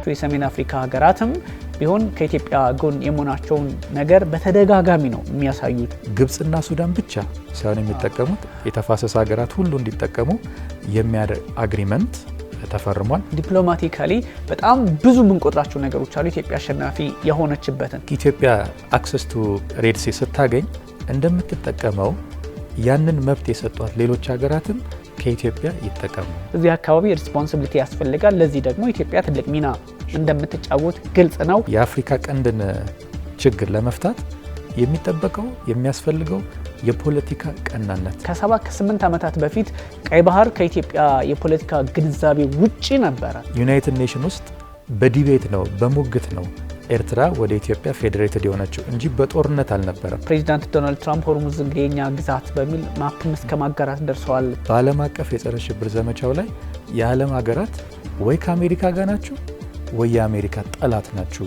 ያላቸው የሰሜን አፍሪካ ሀገራትም ቢሆን ከኢትዮጵያ ጎን የመሆናቸውን ነገር በተደጋጋሚ ነው የሚያሳዩት። ግብጽና ሱዳን ብቻ ሳይሆን የሚጠቀሙት የተፋሰስ ሀገራት ሁሉ እንዲጠቀሙ የሚያደርግ አግሪመንት ተፈርሟል። ዲፕሎማቲካሊ በጣም ብዙ የምንቆጥራቸው ነገሮች አሉ። ኢትዮጵያ አሸናፊ የሆነችበትን ኢትዮጵያ አክሰስ ቱ ሬድ ሲ ስታገኝ እንደምትጠቀመው ያንን መብት የሰጧት ሌሎች ሀገራትም ከኢትዮጵያ ይጠቀሙ። እዚህ አካባቢ ሪስፖንሲቢሊቲ ያስፈልጋል። ለዚህ ደግሞ ኢትዮጵያ ትልቅ ሚና እንደምትጫወት ግልጽ ነው። የአፍሪካ ቀንድን ችግር ለመፍታት የሚጠበቀው የሚያስፈልገው የፖለቲካ ቀናነት። ከ7-8 ዓመታት በፊት ቀይ ባህር ከኢትዮጵያ የፖለቲካ ግንዛቤ ውጪ ነበረ። ዩናይትድ ኔሽን ውስጥ በዲቤት ነው በሙግት ነው ኤርትራ ወደ ኢትዮጵያ ፌዴሬትድ የሆነችው እንጂ በጦርነት አልነበረም። ፕሬዚዳንት ዶናልድ ትራምፕ ሆርሙዝ የኛ ግዛት በሚል ማፕም እስከ ማጋራት ደርሰዋል። በዓለም አቀፍ የጸረ ሽብር ዘመቻው ላይ የዓለም ሀገራት ወይ ከአሜሪካ ጋር ናቸው ወይ የአሜሪካ ጠላት ናቸው።